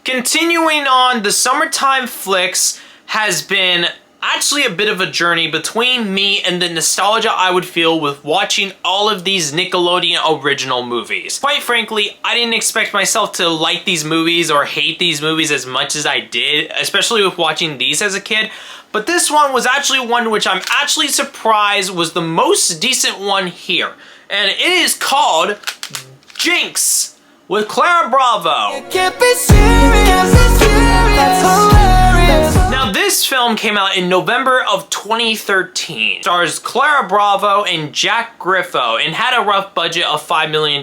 Continuing on, the summertime flicks has been actually a bit of a journey between me and the nostalgia I would feel with watching all of these Nickelodeon original movies. Quite frankly, I didn't expect myself to like these movies or hate these movies as much as I did, especially with watching these as a kid. But this one was actually one which I'm actually surprised was the most decent one here. And it is called Jinx with Clara Bravo. You can't be serious, that's hilarious. Now this film came out in November of 2013. Stars Clara Bravo and Jack Griffo and had a rough budget of $5 million.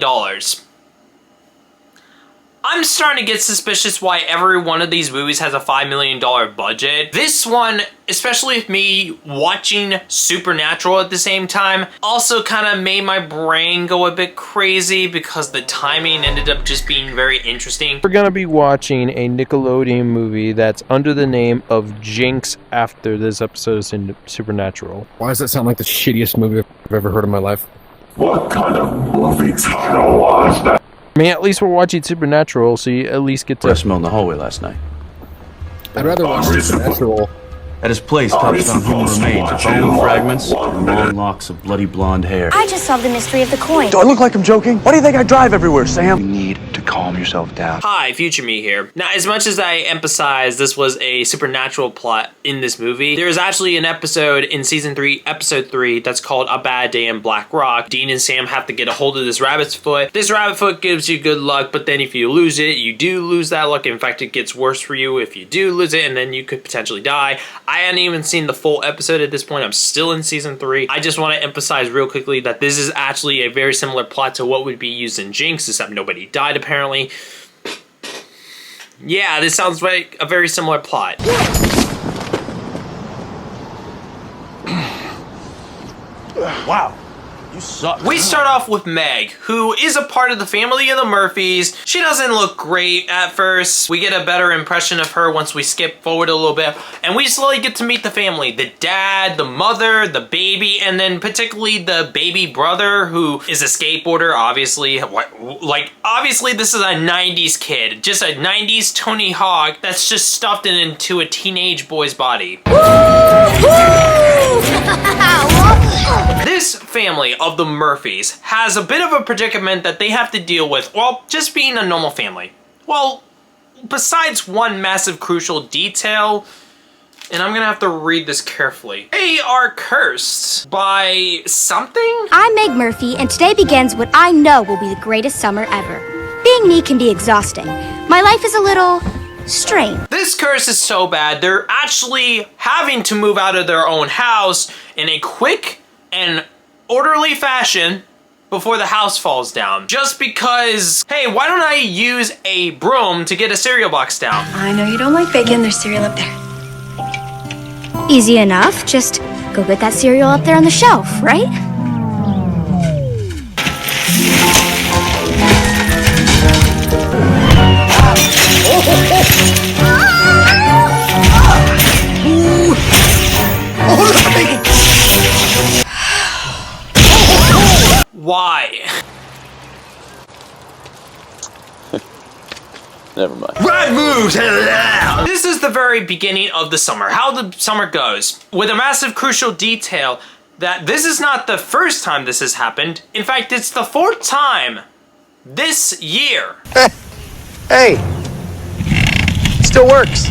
I'm starting to get suspicious why every one of these movies has a $5 million budget. This one, especially with me watching Supernatural at the same time, also kind of made my brain go a bit crazy because the timing ended up just being very interesting. We're gonna be watching a Nickelodeon movie that's under the name of Jinx after this episode is in Supernatural. Why does that sound like the shittiest movie I've ever heard in my life? What kind of movie title was that? I mean, at least we're watching Supernatural, so you at least get to... I smelled in the hallway last night. I'd rather watch Supernatural. At his place, touched on human remains, bone fragments, and long locks of bloody blonde hair. I just solved the mystery of the coin. Do I look like I'm joking? Why do you think I drive everywhere, Sam? You need to calm yourself down. Hi, future me here. Now, as much as I emphasize this was a supernatural plot in this movie, there is actually an episode in season 3, episode 3, that's called A Bad Day in Black Rock. Dean and Sam have to get a hold of this rabbit's foot. This rabbit foot gives you good luck, but then if you lose it, you do lose that luck. In fact, it gets worse for you if you do lose it, and then you could potentially die. I hadn't even seen the full episode at this point. I'm still in season 3. I just want to emphasize real quickly that this is actually a very similar plot to what would be used in Jinx, except nobody died apparently. Yeah, this sounds like a very similar plot. Wow, you suck. We start off with Meg, who is a part of the family of the Murphys. She doesn't look great at first. We get a better impression of her once we skip forward a little bit, and we slowly get to meet the family. The dad, the mother, the baby, and then particularly the baby brother, who is a skateboarder, obviously. Obviously this is a 90s kid. Just a 90s Tony Hawk that's just stuffed into a teenage boy's body. This family of the Murphys has a bit of a predicament that they have to deal with, well, just being a normal family. Well, besides one massive crucial detail, and I'm gonna have to read this carefully. They are cursed by something? I'm Meg Murphy, and today begins what I know will be the greatest summer ever. Being me can be exhausting. My life is a little strained. This curse is so bad, they're actually having to move out of their own house in a quick and orderly fashion before the house falls down. Just because, hey, why don't I use a broom to get a cereal box down? I know you don't like bacon, there's cereal up there. Easy enough, just go get that cereal up there on the shelf, right? Why? Never mind. Right moves! Hello! This is the very beginning of the summer, how the summer goes, with a massive crucial detail that this is not the first time this has happened. In fact, it's the 4th time this year. Hey! Still works.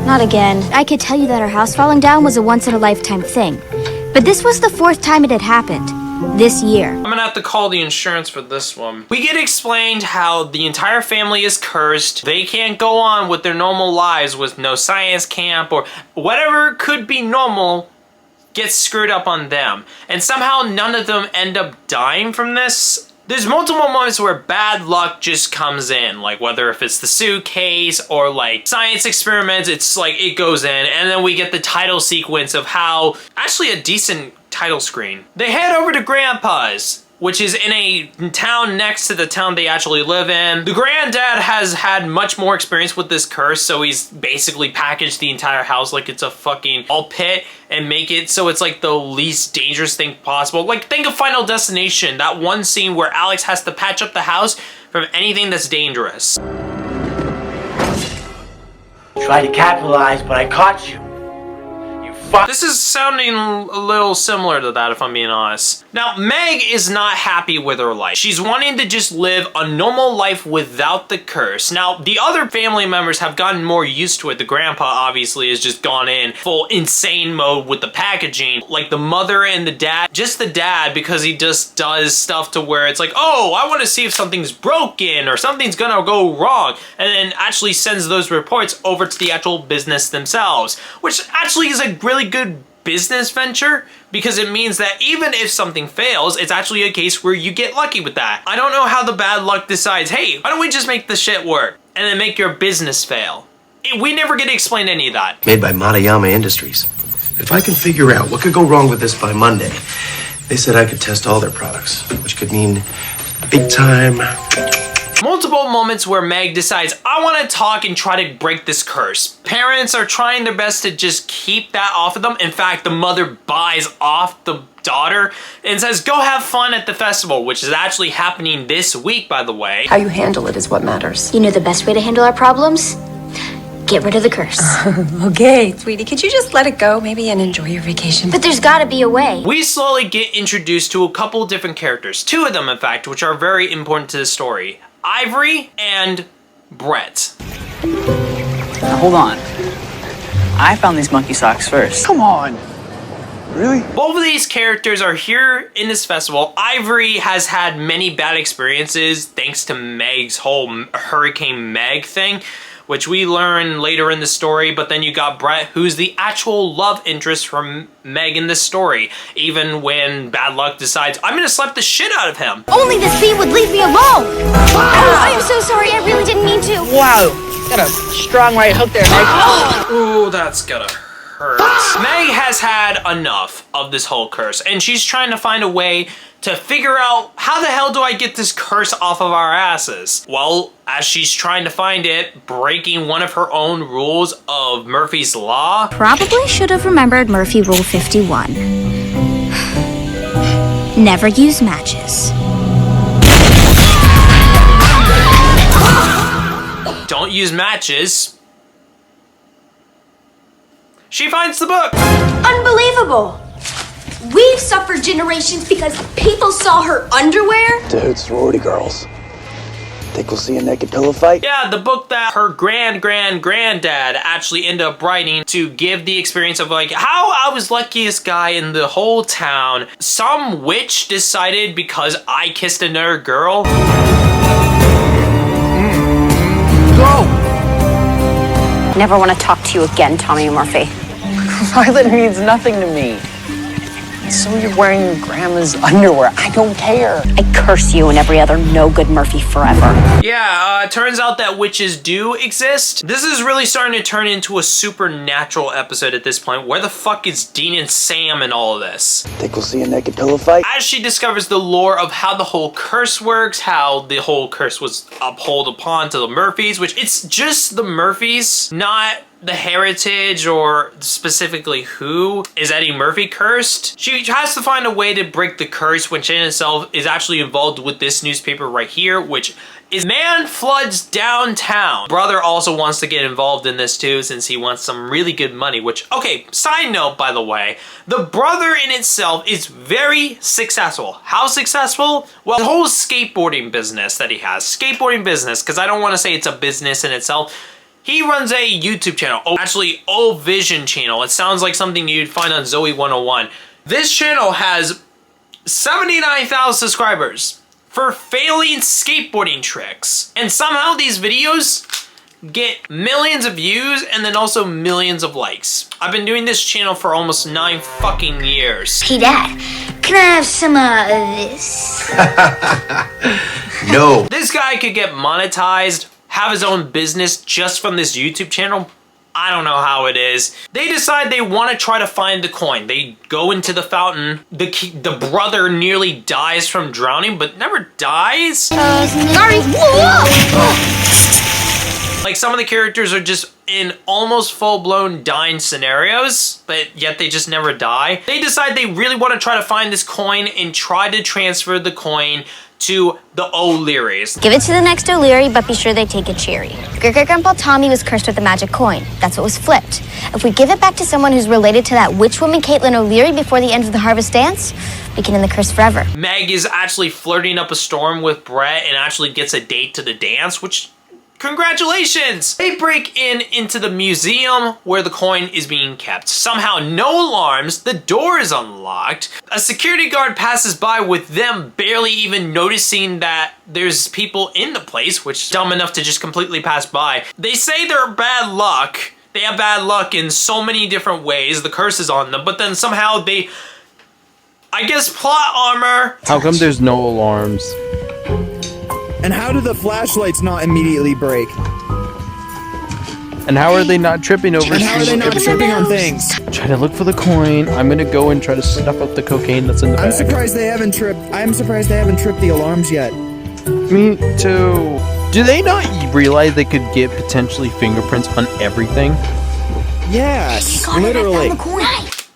Not again. I could tell you that our house falling down was a once-in-a-lifetime thing. But this was the 4th time it had happened. This year. I'm gonna have to call the insurance for this one. We get explained how the entire family is cursed. They can't go on with their normal lives with no science camp or whatever could be normal gets screwed up on them. And somehow none of them end up dying from this. There's multiple moments where bad luck just comes in, like whether if it's the suitcase or like science experiments, it's like it goes in, and then we get the title sequence of how, actually a decent title screen. They head over to Grandpa's which is in a town next to the town they actually live in. The granddad has had much more experience with this curse, so he's basically packaged the entire house like it's a fucking ball pit and make it so it's like the least dangerous thing possible. Like, think of Final Destination, that one scene where Alex has to patch up the house from anything that's dangerous. Tried to capitalize, but I caught you. This is sounding a little similar to that, if I'm being honest. Now, Meg is not happy with her life. She's wanting to just live a normal life without the curse. Now, the other family members have gotten more used to it. The grandpa, obviously, has just gone in full insane mode with the packaging. Like, the mother and the dad, just the dad, because he just does stuff to where it's like, oh, I want to see if something's broken or something's gonna go wrong, and then actually sends those reports over to the actual business themselves, which actually is a really good business venture, because it means that even if something fails, it's actually a case where you get lucky with that. I don't know how the bad luck decides, hey, why don't we just make the shit work and then make your business fail? We never get to explain any of that. Made by Matayama Industries. If I can figure out what could go wrong with this by Monday, they said I could test all their products, which could mean big time. Multiple moments where Meg decides, I want to talk and try to break this curse. Parents are trying their best to just keep that off of them. In fact, the mother buys off the daughter and says, go have fun at the festival, which is actually happening this week, by the way. How you handle it is what matters. You know the best way to handle our problems? Get rid of the curse. Okay, sweetie, could you just let it go maybe and enjoy your vacation? But there's gotta be a way. We slowly get introduced to a couple different characters. Two of them, in fact, which are very important to the story. Ivory and Brett. Now, hold on. I found these monkey socks first. Come on. Really? Both of these characters are here in this festival. Ivory has had many bad experiences thanks to Meg's whole Hurricane Meg thing, which we learn later in the story, but then you got Brett, who's the actual love interest from Meg in this story, even when bad luck decides, I'm gonna slap the shit out of him. Only the sea would leave me alone! Oh, I'm so sorry, I really didn't mean to. Wow, got a strong right hook there, Meg. Ooh, that's gonna hurt. Meg has had enough of this whole curse, and she's trying to find a way to figure out, how the hell do I get this curse off of our asses? Well, as she's trying to find it, breaking one of her own rules of Murphy's Law. Probably should have remembered Murphy Rule 51. Never use matches. Don't use matches. She finds the book. Unbelievable! We've suffered generations because people saw her underwear? Dude, sorority girls. Think we'll see a naked pillow fight? Yeah, the book that her granddad actually ended up writing to give the experience of like how I was luckiest guy in the whole town. Some witch decided because I kissed another girl. Go! Never want to talk to you again, Tommy Murphy. Violet means nothing to me. So you're wearing your grandma's underwear. I don't care. I curse you and every other no-good Murphy forever. Yeah, turns out that witches do exist. This is really starting to turn into a supernatural episode at this point. Where the fuck is Dean and Sam in all of this? Think we'll see a naked pillow fight? As she discovers the lore of how the whole curse works, how the whole curse was upheld upon to the Murphys, which it's just the Murphys, not the heritage or specifically who is Eddie Murphy cursed. She has to find a way to break the curse, which in itself is actually involved with this newspaper right here, which is Man Floods Downtown. Brother also wants to get involved in this too, since he wants some really good money, which, okay, side note by the way, the brother in itself is very successful. How successful? Well, the whole skateboarding business that he has. Skateboarding business, because I don't want to say it's a business in itself. He runs a YouTube channel, actually O Vision channel. It sounds like something you'd find on Zoe 101. This channel has 79,000 subscribers for failing skateboarding tricks. And somehow these videos get millions of views and then also millions of likes. I've been doing this channel for almost 9 fucking years. Hey Dad, can I have some this? No. This guy could get monetized, have his own business just from this YouTube channel I don't know how it is. They decide they want to try to find the coin. They go into the fountain. The brother nearly dies from drowning, but never dies. Sorry. Like, some of the characters are just in almost full-blown dying scenarios, but yet they just never die. They decide they really want to try to find this coin and try to transfer the coin to the O'Learys. Give it to the next O'Leary, but be sure they take a cherry. Great-great-grandpa Tommy was cursed with the magic coin. That's what was flipped. If we give it back to someone who's related to that witch woman, Caitlin O'Leary, before the end of the harvest dance, we can end the curse forever. Meg is actually flirting up a storm with Brett and actually gets a date to the dance, which... congratulations! They break into the museum where the coin is being kept. Somehow, no alarms, the door is unlocked. A security guard passes by with them barely even noticing that there's people in the place, which is dumb enough to just completely pass by. They say they're bad luck. They have bad luck in so many different ways. The curse is on them, but then somehow they, I guess, plot armor. How come there's no alarms? And how do the flashlights not immediately break? And how are they not tripping over? And how are they not tripping on things? Try to look for the coin. I'm gonna go and try to stuff up the cocaine that's in the bag. I'm surprised they haven't tripped the alarms yet. Me too. Do they not realize they could get potentially fingerprints on everything? Yes, literally.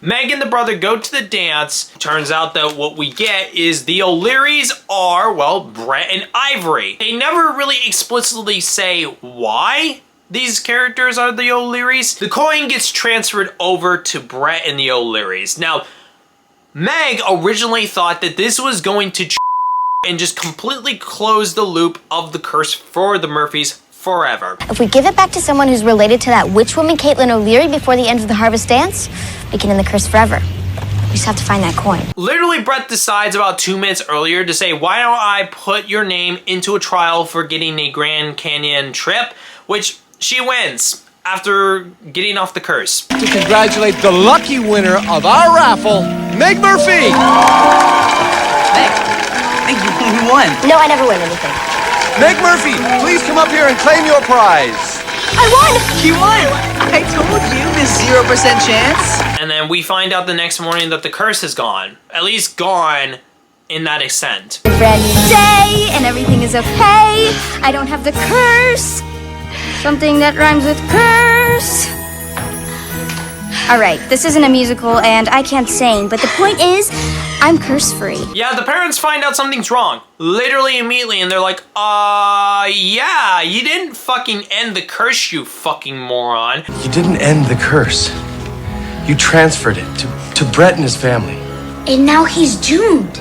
Meg and the brother go to the dance. Turns out that what we get is the O'Learys are, well, Brett and Ivory. They never really explicitly say why these characters are the O'Learys. The coin gets transferred over to Brett and the O'Learys. Now, Meg originally thought that this was going to and just completely close the loop of the curse for the Murphys forever. If we give it back to someone who's related to that witch woman, Caitlin O'Leary, before the end of the harvest dance, we can end the curse forever. We just have to find that coin. Literally, Brett decides about 2 minutes earlier to say, why don't I put your name into a trial for getting a Grand Canyon trip, which she wins after getting off the curse. To congratulate the lucky winner of our raffle, Meg Murphy! Meg, you won. No, I never win anything. Meg Murphy, please come up here and claim your prize. I won! You won! I told you, Miss 0% chance. And then we find out the next morning that the curse is gone. At least gone in that extent. A brand new day, and everything is okay. I don't have the curse. Something that rhymes with curse. Alright, this isn't a musical, and I can't sing, but the point is, I'm curse-free. Yeah, the parents find out something's wrong. Literally immediately, and they're like, yeah, you didn't fucking end the curse, you fucking moron. You didn't end the curse. You transferred it to Brett and his family. And now he's doomed.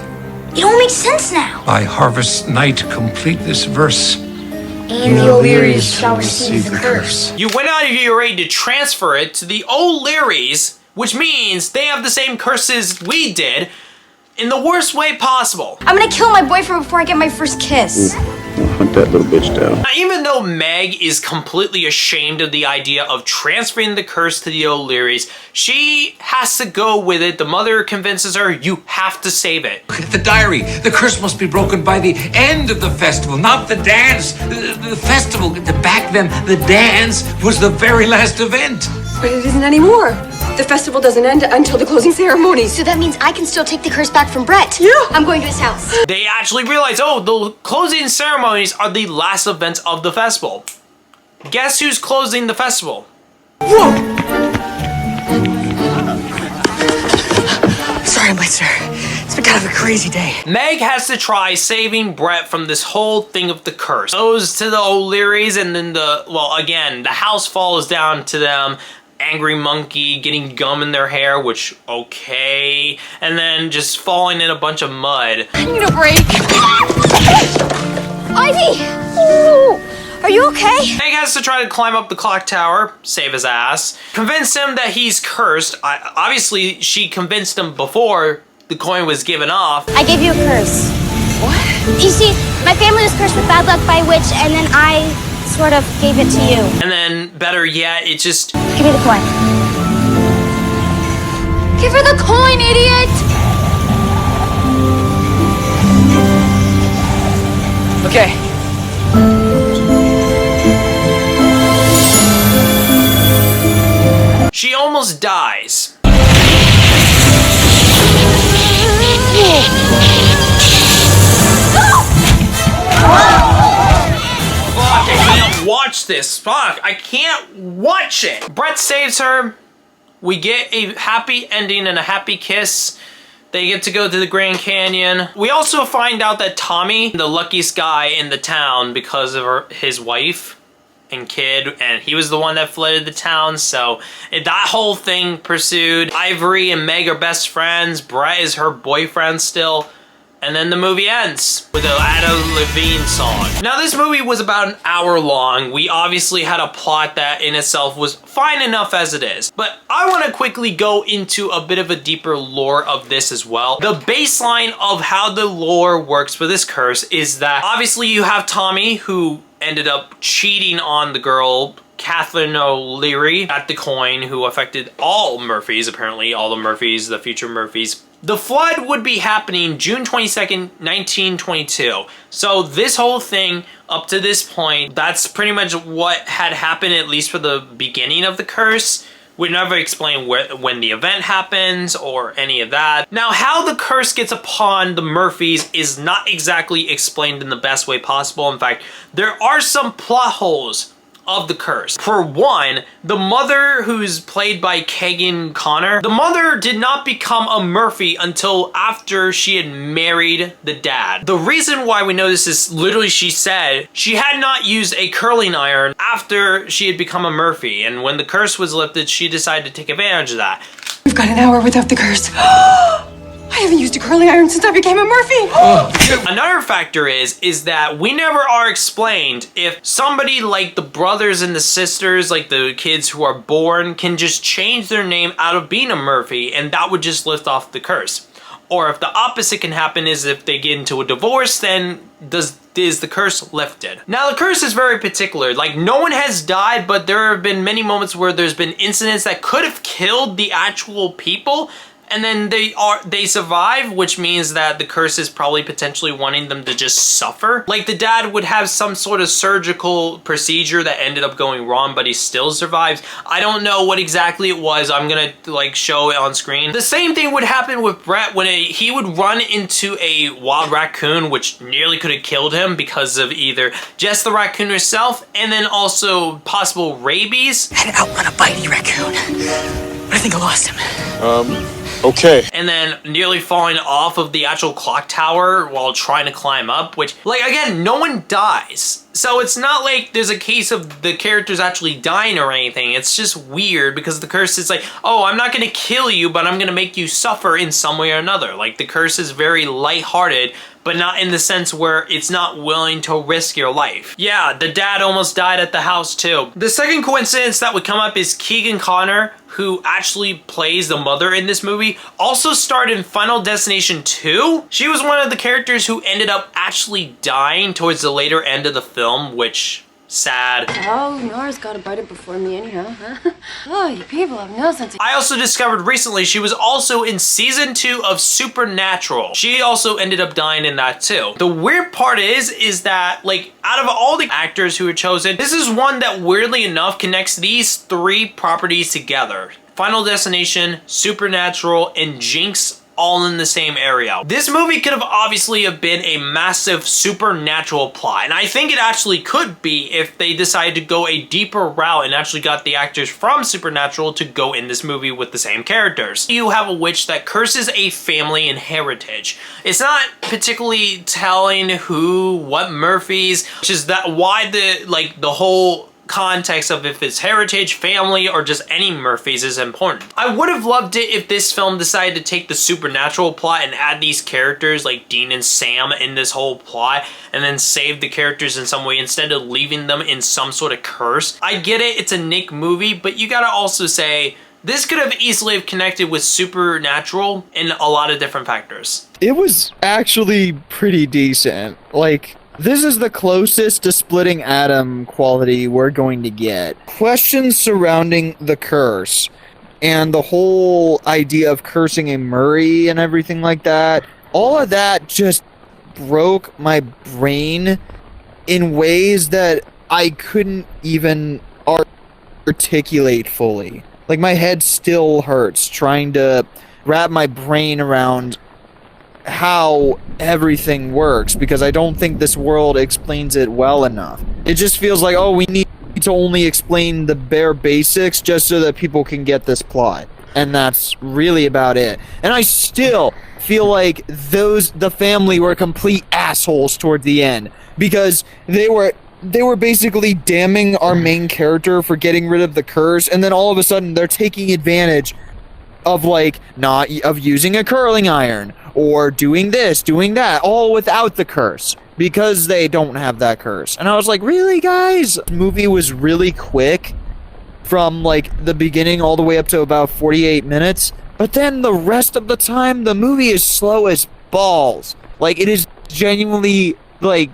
It all makes sense now. By harvest night, complete this verse. And the O'Learys shall receive the curse. You went out of your way to transfer it to the O'Learys, which means they have the same curses we did, in the worst way possible. I'm gonna kill my boyfriend before I get my first kiss. Hunt that little bitch down. Now, even though Meg is completely ashamed of the idea of transferring the curse to the O'Learys, she has to go with it. The mother convinces her, you have to save it. Look at the diary. The curse must be broken by the end of the festival, not the dance. The festival, back then, the dance was the very last event. But it isn't anymore. The festival doesn't end until the closing ceremony. So that means I can still take the curse back from Brett. Yeah. I'm going to his house. They actually realize, oh, the closing ceremonies are the last events of the festival. Guess who's closing the festival? Whoa! Sorry, my sir. It's been kind of a crazy day. Meg has to try saving Brett from this whole thing of the curse. Goes to the O'Learys, and then the house falls down to them. Angry monkey getting gum in their hair, which, okay. And then just falling in a bunch of mud. I need a break. Ivy! Ooh, are you okay? Meg has to try to climb up the clock tower, save his ass, convince him that he's cursed. Obviously, she convinced him before the coin was given off. I gave you a curse. What? You see, my family was cursed with bad luck by a witch, and then I sort of gave it to you. And then, better yet, it just... Give me the coin. Give her the coin, idiot! Okay. almost dies. Fuck, I can't watch this. Fuck, I can't watch it. Brett saves her. We get a happy ending and a happy kiss. They get to go to the Grand Canyon. We also find out that Tommy, the luckiest guy in the town because of his wife and kid, and he was the one that flooded the town, so that whole thing pursued. Ivory and Meg are best friends. Brett is her boyfriend still. And then the movie ends with an Adam Levine song. Now, this movie was about an hour long. We obviously had a plot that in itself was fine enough as it is. But I want to quickly go into a bit of a deeper lore of this as well. The baseline of how the lore works for this curse is that obviously you have Tommy, who ended up cheating on the girl, Kathleen O'Leary, at the coin, who affected all Murphys, apparently. All the Murphys, the future Murphys. The flood would be happening June 22nd, 1922. So this whole thing, up to this point, that's pretty much what had happened, at least for the beginning of the curse. We never explain when the event happens or any of that. Now, how the curse gets upon the Murphys is not exactly explained in the best way possible. In fact, there are some plot holes of the curse. For one, the mother, who's played by Keegan Connor, the mother did not become a Murphy until after she had married the dad. The reason why we know this is literally she said she had not used a curling iron after she had become a Murphy, and when the curse was lifted, she decided to take advantage of that. We've got an hour without the curse. I haven't used a curling iron since I became a Murphy. Another factor is that we never are explained if somebody like the brothers and the sisters, like the kids who are born, can just change their name out of being a Murphy and that would just lift off the curse. Or if the opposite can happen is if they get into a divorce, then is the curse lifted? Now, the curse is very particular. Like, no one has died, but there have been many moments where there's been incidents that could have killed the actual people, and then they survive, which means that the curse is probably potentially wanting them to just suffer. Like, the dad would have some sort of surgical procedure that ended up going wrong, but he still survives. I don't know what exactly it was. I'm gonna like show it on screen. The same thing would happen with Brett when he would run into a wild raccoon, which nearly could have killed him because of either just the raccoon herself and then also possible rabies. Had to outrun a bitey raccoon. But I think I lost him. Okay. And then nearly falling off of the actual clock tower while trying to climb up, which, like, again, no one dies. So it's not like there's a case of the characters actually dying or anything. It's just weird because the curse is like, oh, I'm not gonna kill you, but I'm gonna make you suffer in some way or another. Like, the curse is very lighthearted, but not in the sense where it's not willing to risk your life. Yeah, the dad almost died at the house too. The second coincidence that would come up is Keegan Connor, who actually plays the mother in this movie, also starred in Final Destination 2. She was one of the characters who ended up actually dying towards the later end of the film, which, sad. Oh, Nora's got a bite it before me anyhow, huh? Oh, you people have no sense of... I also discovered recently she was also in season 2 of Supernatural. She also ended up dying in that too. The weird part is that, like, out of all the actors who were chosen, this is one that weirdly enough connects these three properties together. Final Destination, Supernatural, and Jinx, all in the same area. This movie could have obviously have been a massive supernatural plot, and I think it actually could be if they decided to go a deeper route and actually got the actors from Supernatural to go in this movie with the same characters. You have a witch that curses a family and heritage. It's not particularly telling who, what Murphys, which is that why the whole context of if it's heritage, family, or just any Murphys is important. I would have loved it if this film decided to take the supernatural plot and add these characters like Dean and Sam in this whole plot and then save the characters in some way instead of leaving them in some sort of curse. I get it, it's a Nick movie, but you gotta also say this could have easily have connected with Supernatural in a lot of different factors. It was actually pretty decent. Like, this is the closest to splitting atom quality we're going to get. Questions surrounding the curse and the whole idea of cursing a Murray and everything like that, all of that just broke my brain in ways that I couldn't even articulate fully. Like, my head still hurts trying to wrap my brain around how everything works, because I don't think this world explains it well enough. It just feels like, oh, we need to only explain the bare basics just so that people can get this plot. And that's really about it. And I still feel like the family were complete assholes toward the end, because they were basically damning our main character for getting rid of the curse, and then all of a sudden they're taking advantage of of using a curling iron or doing this, doing that, all without the curse, because they don't have that curse. And I was like, really, guys? The movie was really quick from like the beginning all the way up to about 48 minutes, but then the rest of the time the movie is slow as balls. Like, it is genuinely like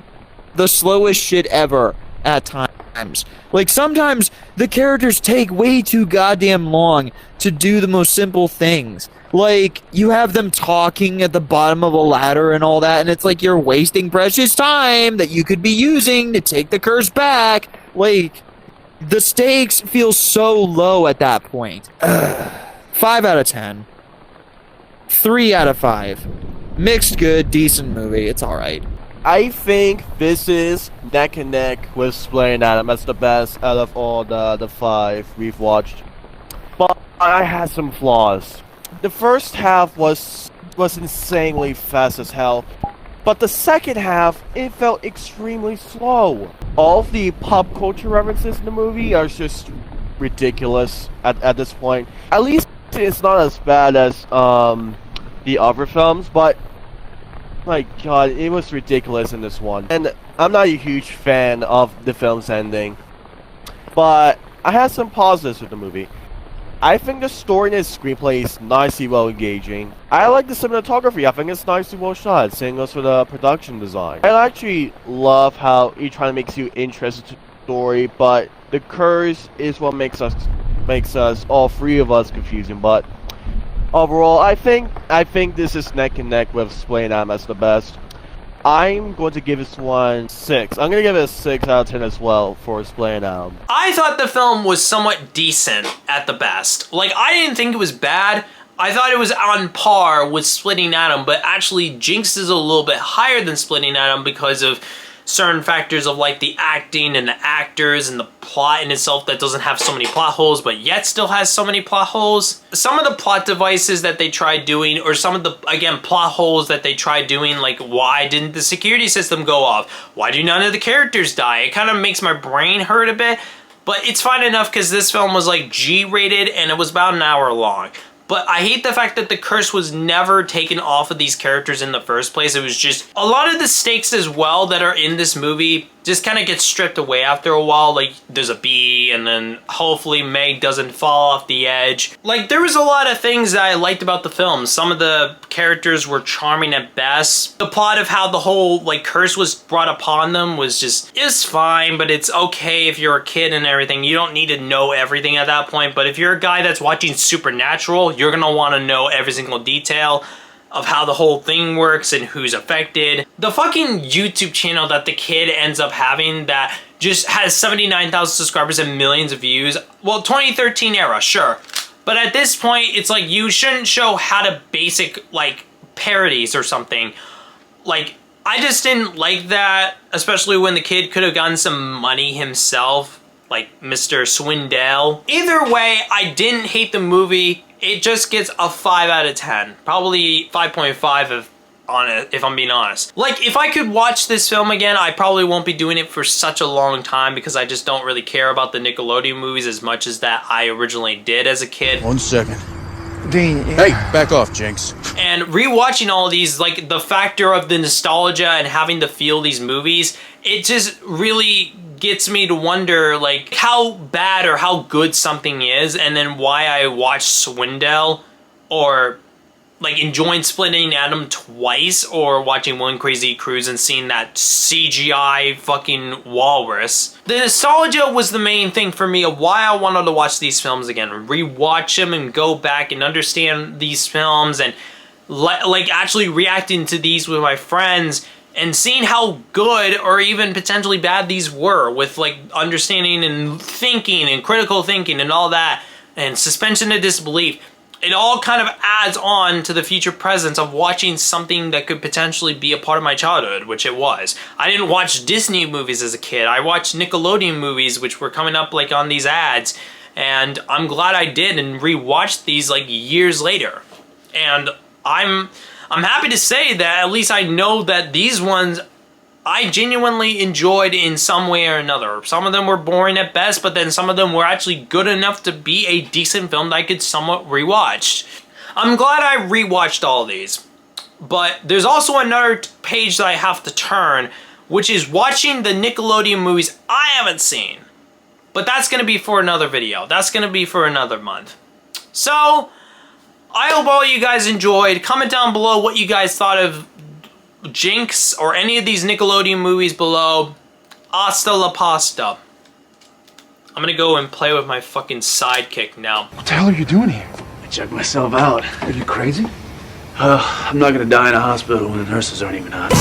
the slowest shit ever at times. Like, sometimes the characters take way too goddamn long to do the most simple things. Like, you have them talking at the bottom of a ladder and all that, and it's like you're wasting precious time that you could be using to take the curse back. Like, the stakes feel so low at that point. 5 out of 10. 3 out of 5. Mixed good, decent movie. It's alright. I think this is neck and neck with Splay and Adam as the best out of all the 5 we've watched. But I had some flaws. The first half was insanely fast as hell, but the second half, it felt extremely slow. All of the pop culture references in the movie are just ridiculous at this point. At least it's not as bad as the other films, but my god, it was ridiculous in this one. And I'm not a huge fan of the film's ending, but I had some positives with the movie. I think the story and its screenplay is nicely well engaging. I like the cinematography. I think it's nicely well shot. Same goes for the production design. I actually love how it tries to make you interested in the story, but the curse is what makes us all three of us confusing. But overall, I think this is neck and neck with Splay and Am as the best. I'm going to give this one 6. I'm going to give it a 6 out of 10 as well for Splay and Am. I thought the film was somewhat decent at the best. Like, I didn't think it was bad. I thought it was on par with Splitting Atom, but actually Jinx is a little bit higher than Splitting Atom because of certain factors of like the acting and the actors and the plot in itself that doesn't have so many plot holes but yet still has so many plot holes. Some of the plot devices that they tried doing, or some of the, again, plot holes that they tried doing, like why didn't the security system go off? Why do none of the characters die? It kind of makes my brain hurt a bit, but it's fine enough because this film was like G-rated and it was about an hour long. But I hate the fact that the curse was never taken off of these characters in the first place. It was just a lot of the stakes as well that are in this movie just kind of get stripped away after a while. Like, there's a bee, and then hopefully Meg doesn't fall off the edge. Like, there was a lot of things that I liked about the film. Some of the characters were charming at best. The plot of how the whole, like, curse was brought upon them was just, it's fine, but it's okay if you're a kid and everything. You don't need to know everything at that point, but if you're a guy that's watching Supernatural, you're gonna want to know every single detail of how the whole thing works and who's affected. The fucking YouTube channel that the kid ends up having that just has 79,000 subscribers and millions of views. Well, 2013 era, sure. But at this point, it's like you shouldn't show how to basic, like, parodies or something. Like, I just didn't like that, especially when the kid could have gotten some money himself, like Mr. Swindell. Either way, I didn't hate the movie. It just gets a 5 out of 10. Probably 5.5 if I'm being honest. Like, if I could watch this film again, I probably won't be doing it for such a long time because I just don't really care about the Nickelodeon movies as much as that I originally did as a kid. 1 second. Dean. Hey, back off, Jinx. And rewatching all of these, like, the factor of the nostalgia and having to feel these movies, it just really gets me to wonder, like, how bad or how good something is, and then why I watched Swindell, or like enjoying Splitting Atom twice, or watching One Crazy Cruise and seeing that CGI fucking walrus. The nostalgia was the main thing for me of why I wanted to watch these films again, rewatch them and go back and understand these films, and like actually reacting to these with my friends and seeing how good or even potentially bad these were, with like understanding and thinking and critical thinking and all that. and suspension of disbelief. It all kind of adds on to the future presence of watching something that could potentially be a part of my childhood, which it was. I didn't watch Disney movies as a kid. I watched Nickelodeon movies, which were coming up like on these ads, and I'm glad I did and rewatched these like years later. And I'm happy to say that at least I know that these ones I genuinely enjoyed in some way or another. Some of them were boring at best, but then some of them were actually good enough to be a decent film that I could somewhat rewatch. I'm glad I rewatched all these. But there's also another page that I have to turn, which is watching the Nickelodeon movies I haven't seen. But that's going to be for another video. That's going to be for another month. So, I hope all you guys enjoyed. Comment down below what you guys thought of Jinx or any of these Nickelodeon movies below. Hasta la pasta. I'm gonna go and play with my fucking sidekick now. What the hell are you doing here? I checked myself out. Are you crazy? I'm not gonna die in a hospital when the nurses aren't even on.